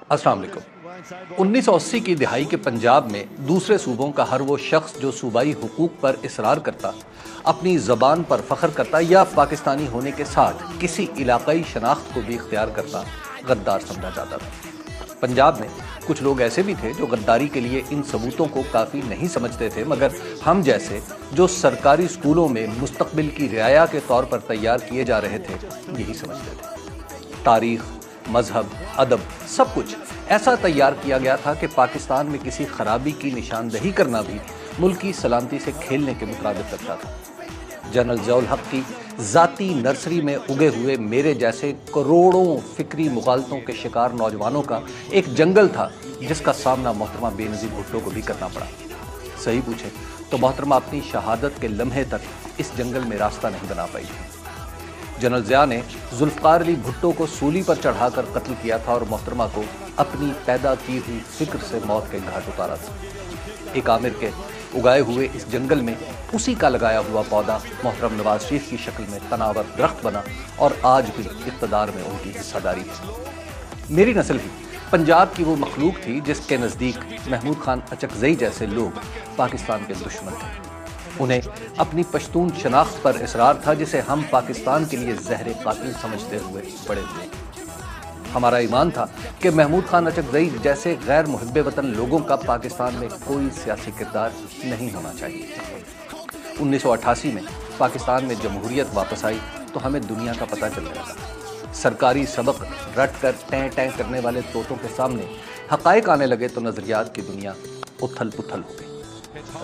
अस्सलाम वालेकुम। 1980 की दिहाई के पंजाब में दूसरे सूबों का हर वो शख्स जो सूबाई हुकूक पर इसरार करता, अपनी ज़बान पर फ़ख्र करता या पाकिस्तानी होने के साथ किसी इलाकाई शनाख्त को भी इख्तियार करता, गद्दार समझा जाता था। पंजाब में कुछ लोग ऐसे भी थे जो गद्दारी के लिए इन सबूतों को काफ़ी नहीं समझते थे, मगर हम जैसे जो सरकारी स्कूलों में मुस्तक़बिल की रियाया के तौर पर तैयार किए जा रहे थे, यही समझते थे। तारीख़, मजहब, अदब, सब कुछ ऐसा तैयार किया गया था कि पाकिस्तान में किसी खराबी की निशानदही करना भी मुल्क की सलामती से खेलने के मुताबिक लगता था। जनरल ज़ियाउल हक की ज़ाती नर्सरी में उगे हुए मेरे जैसे करोड़ों फिक्री मुगालतों के शिकार नौजवानों का एक जंगल था, जिसका सामना मोहतरमा बेनज़ीर भुट्टो को भी करना पड़ा। सही पूछे तो मोहतरमा अपनी शहादत के लम्हे तक इस जंगल में रास्ता नहीं बना पाई थी। जनरल ज़िया ने जुल्फ़िकार अली भुट्टो को सूली पर चढ़ाकर कत्ल किया था और मोहतरमा को अपनी पैदा की हुई फिक्र से मौत के घाट उतारा था। एक आमिर के उगाए हुए इस जंगल में उसी का लगाया हुआ पौधा मोहतरम नवाज शरीफ की शक्ल में तनावर दरख्त बना और आज भी इक़्तिदार में उनकी हिस्सेदारी है। मेरी नस्ल भी पंजाब की वो मखलूक थी जिसके नज़दीक महमूद खान अचकज़ई जैसे लोग पाकिस्तान के दुश्मन थे। उन्हें अपनी पश्तून शनाख्त पर इसरार था, जिसे हम पाकिस्तान के लिए ज़हर कातिल समझते हुए बड़े हुए। हमारा ईमान था कि महमूद खान अचकज़ई जैसे गैर मुहिब्बे वतन लोगों का पाकिस्तान में कोई सियासी किरदार नहीं होना चाहिए। 1988 में पाकिस्तान में जमहूरियत वापस आई तो हमें दुनिया का पता चल गया था। सरकारी सबक रट कर टैं टैं करने वाले तोतों के सामने हक़ाइक़ आने लगे तो नज़रियात की दुनिया उथल पुथल हो गई।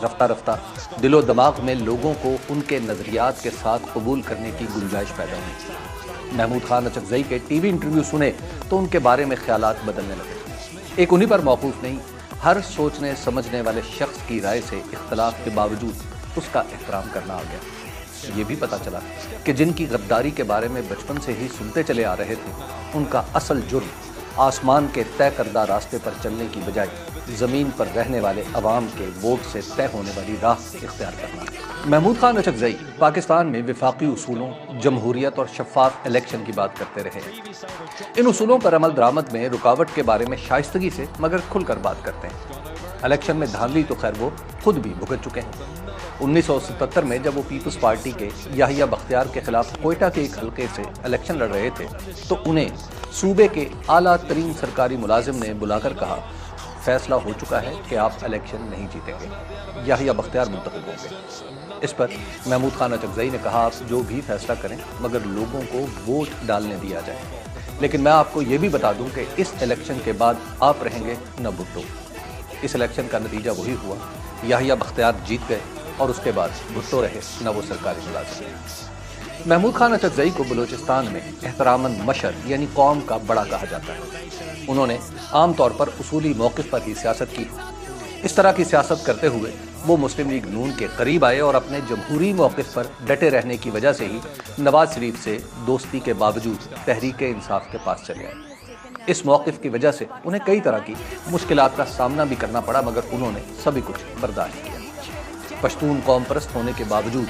रफ्ता रफ्ता दिलो दिमाग में लोगों को उनके नज़रियात के साथ कबूल करने की गुंजाइश पैदा हुई। महमूद खान अचकज़ई के टीवी इंटरव्यू सुने तो उनके बारे में ख्यालात बदलने लगे। एक उन्हीं पर मौकूफ़ नहीं, हर सोचने समझने वाले शख्स की राय से इख्तलाफ के बावजूद उसका एहतराम करना आ गया। ये भी पता चला कि जिनकी गद्दारी के बारे में बचपन से ही सुनते चले आ रहे थे, उनका असल जुर्म आसमान के तय करदा रास्ते पर चलने की बजाय ज़मीन पर रहने वाले अवाम के वोट से तय होने वाली राह इख्तियार करना। महमूद खान अचकज़ई पाकिस्तान में विफाकी उसूलों, जमहूरियत और शफ़ाफ इलेक्शन की बात करते रहे। इन उसूलों पर अमल दरामद में रुकावट के बारे में शाइस्तगी से मगर खुलकर बात करते हैं। इलेक्शन में धांधली तो खैर वो खुद भी भुगत चुके हैं। 1977 में जब वो पीपल्स पार्टी के याहिया बख्तियार के खिलाफ कोयटा के एक हल्के से इलेक्शन लड़ रहे थे तो उन्हें सूबे के आला तरीन सरकारी मुलाजिम ने बुलाकर कहा, फैसला हो चुका है कि आप इलेक्शन नहीं जीतेंगे, याहिया बख्तियार मुंतखब होंगे। इस पर महमूद खान अचकज़ई ने कहा, आप जो भी फैसला करें मगर लोगों को वोट डालने दिया जाए। लेकिन मैं आपको ये भी बता दूं कि इस इलेक्शन के बाद आप रहेंगे न भुट्टो। इस इलेक्शन का नतीजा वही हुआ, याहिया बख्तियार जीत गए और उसके बाद भुट्टो रहे न वो सरकारी मुलाजिम। महमूद खान अचकज़ई को बलूचिस्तान में एहतरामन मशर यानी कौम का बड़ा कहा जाता है। उन्होंने आम तौर पर उसूली मौक़िफ़ पर ही सियासत की। इस तरह की सियासत करते हुए वो मुस्लिम लीग नून के करीब आए और अपने जमहूरी मौक़िफ़ पर डटे रहने की वजह से ही नवाज शरीफ से दोस्ती के बावजूद तहरीक इंसाफ के पास चले आए। इस मौक़िफ़ की वजह से उन्हें कई तरह की मुश्किलात का सामना भी करना पड़ा, मगर उन्होंने सभी कुछ बर्दाश्त किया। पश्तून कौम परस्त होने के बावजूद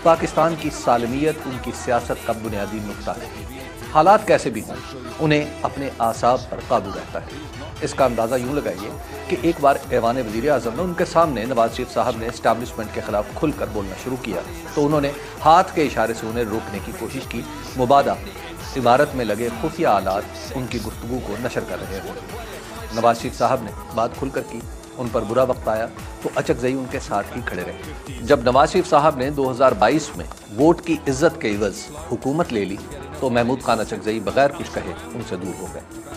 पाकिस्तान की सालमियत उनकी सियासत का बुनियादी नुक्ता है। हालात कैसे भी हों, उन्हें अपने आसाब पर काबू रहता है। इसका अंदाज़ा यूँ लगाइए कि एक बार ऐवान वज़ीर आज़म ने उनके सामने नवाज शरीफ साहब ने इस्टेब्लिशमेंट के ख़िलाफ़ खुलकर बोलना शुरू किया तो उन्होंने हाथ के इशारे से उन्हें रोकने की कोशिश की। मुबादा इमारत में लगे खुफिया आलात उनकी गुफ्तगू को नशर कर रहे थे। नवाज शरीफ साहब ने बात खुलकर की, उन पर बुरा वक्त आया तो अचकज़ई उनके साथ ही खड़े रहे। जब नवाज शरीफ साहब ने 2022 में वोट की इज्जत के इवज़ हुकूमत ले ली तो महमूद खान अचकज़ई बगैर कुछ कहे उनसे दूर हो गए।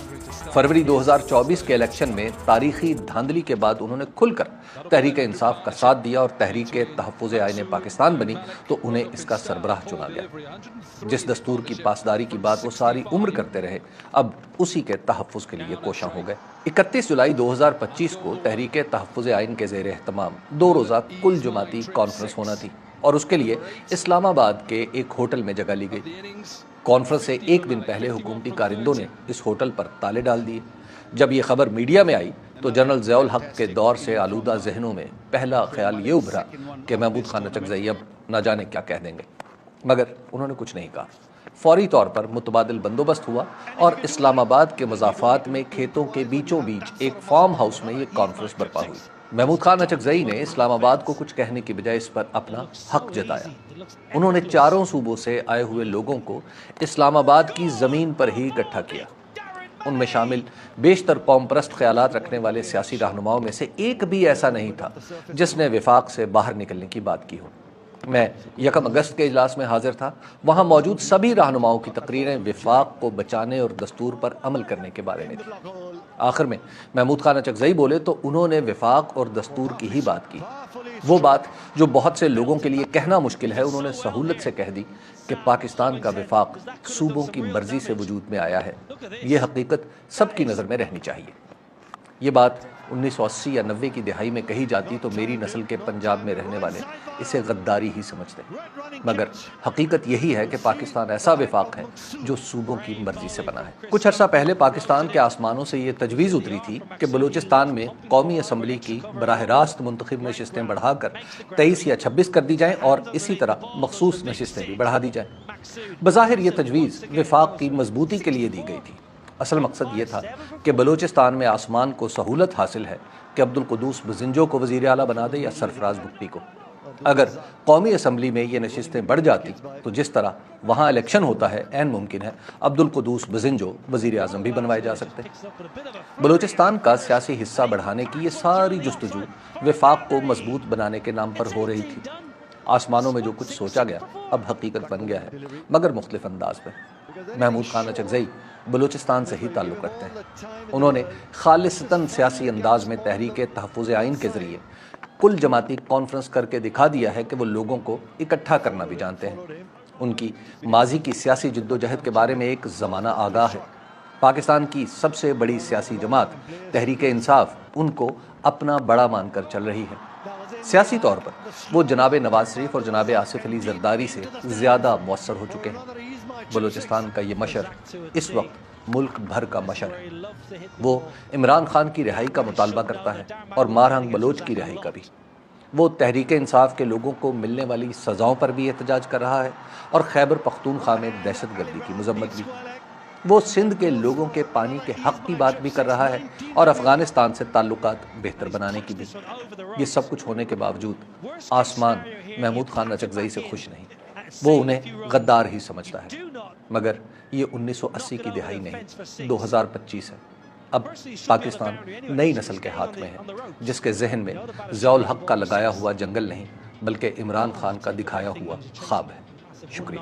फरवरी 2024 के इलेक्शन में तारीखी धांधली के बाद उन्होंने खुलकर तहरीक इंसाफ का साथ दिया और तहरीक तहफ़्फ़ुज़ आईन पाकिस्तान बनी तो उन्हें इसका सरबराह चुना गया। जिस दस्तूर की पासदारी की बात वो सारी उम्र करते रहे, अब उसी के तहफ़्फ़ुज़ के लिए कोशां हो गए। 31 जुलाई 2025 को तहरीक तहफ़्फ़ुज़ आईन के ज़ेर एहतमाम 2 रोज़ा कुल जमाती कॉन्फ्रेंस होना थी और उसके लिए इस्लामाबाद के एक होटल में जगह ली गई। कॉन्फ्रेंस से एक दिन पहले हुकूमती कारिंदों ने इस होटल पर ताले डाल दिए। जब ये खबर मीडिया में आई तो जनरल ज़ियाउल हक के दौर से आलूदा जहनों में पहला ख्याल ये उभरा कि महमूद खान अचकज़ई अब न जाने क्या कह देंगे, मगर उन्होंने कुछ नहीं कहा। فوری طور پر متبادل بندوبست ہوا اور اسلام آباد کے مضافات میں کھیتوں کے بیچوں بیچ ایک فارم ہاؤس میں یہ کانفرنس برپا ہوئی۔ محمود خان اچکزئی نے اسلام آباد کو کچھ کہنے کی بجائے اس پر اپنا حق جتایا۔ انہوں نے چاروں صوبوں سے آئے ہوئے لوگوں کو اسلام آباد کی زمین پر ہی اکٹھا کیا۔ ان میں شامل بیشتر قوم پرست خیالات رکھنے والے سیاسی رہنماؤں میں سے ایک بھی ایسا نہیں تھا جس نے وفاق سے باہر نکلنے کی بات کی ہو۔ میں 1 اگست کے اجلاس میں حاضر تھا۔ وہاں موجود سبھی رہنماؤں کی تقریریں وفاق کو بچانے اور دستور پر عمل کرنے کے بارے میں تھی۔ آخر میں محمود خان اچکزئی بولے تو انہوں نے وفاق اور دستور کی ہی بات کی۔ وہ بات جو بہت سے لوگوں کے لیے کہنا مشکل ہے، انہوں نے سہولت سے کہہ دی کہ پاکستان کا وفاق صوبوں کی مرضی سے وجود میں آیا ہے۔ یہ حقیقت سب کی نظر میں رہنی چاہیے۔ یہ بات 1980 یا 90 کی دہائی میں کہی جاتی تو میری نسل کے پنجاب میں رہنے والے اسے غداری ہی سمجھتے، مگر حقیقت یہی ہے کہ پاکستان ایسا وفاق ہے جو صوبوں کی مرضی سے بنا ہے۔ کچھ عرصہ پہلے پاکستان کے آسمانوں سے یہ تجویز اتری تھی کہ بلوچستان میں قومی اسمبلی کی براہ راست منتخب نشستیں بڑھا کر 23 یا 26 کر دی جائیں اور اسی طرح مخصوص نشستیں بھی بڑھا دی جائیں۔ بظاہر یہ تجویز وفاق کی مضبوطی کے لیے دی گئی تھی۔ اصل مقصد یہ تھا کہ بلوچستان میں آسمان کو سہولت حاصل ہے کہ عبدالقدوس بزنجو کو وزیر اعلیٰ بنا دے یا سرفراز بھٹی کو۔ اگر قومی اسمبلی میں یہ نشستیں بڑھ جاتی تو جس طرح وہاں الیکشن ہوتا ہے عین ممکن ہے عبدالقدوس بزنجو وزیر اعظم بھی بنوائے جا سکتے۔ بلوچستان کا سیاسی حصہ بڑھانے کی یہ ساری جستجو وفاق کو مضبوط بنانے کے نام پر ہو رہی تھی۔ آسمانوں میں جو کچھ سوچا گیا اب حقیقت بن گیا ہے، مگر مختلف انداز میں۔ محمود خان اچکزئی بلوچستان سے ہی تعلق رکھتے ہیں۔ انہوں نے خالصتاً سیاسی انداز میں تحریک تحفظ آئین کے ذریعے کل جماعتی کانفرنس کر کے دکھا دیا ہے کہ وہ لوگوں کو اکٹھا کرنا بھی جانتے ہیں۔ ان کی ماضی کی سیاسی جد و جہد کے بارے میں ایک زمانہ آگاہ ہے۔ پاکستان کی سب سے بڑی سیاسی جماعت تحریک انصاف ان کو اپنا بڑا مان کر چل رہی ہے۔ سیاسی طور پر وہ جناب نواز شریف اور جناب آصف علی زرداری سے زیادہ مؤثر ہو چکے ہیں۔ بلوچستان کا یہ مشر اس وقت ملک بھر کا مشر ہے۔ وہ عمران خان کی رہائی کا مطالبہ کرتا ہے اور مارہنگ بلوچ کی رہائی کا بھی۔ وہ تحریک انصاف کے لوگوں کو ملنے والی سزاؤں پر بھی احتجاج کر رہا ہے اور خیبر پختونخوا میں دہشت گردی کی مذمت بھی۔ وہ سندھ کے لوگوں کے پانی کے حق کی بات بھی کر رہا ہے اور افغانستان سے تعلقات بہتر بنانے کی بھی۔ یہ سب کچھ ہونے کے باوجود آسمان محمود خان اچکزئی سے خوش نہیں۔ وہ انہیں غدار ہی سمجھتا ہے، مگر یہ 1980 کی دہائی نہیں، 2025 ہے۔ اب پاکستان نئی نسل کے ہاتھ میں ہے، جس کے ذہن میں ضیاء الحق کا لگایا ہوا جنگل نہیں بلکہ عمران خان کا دکھایا ہوا خواب ہے۔ شکریہ۔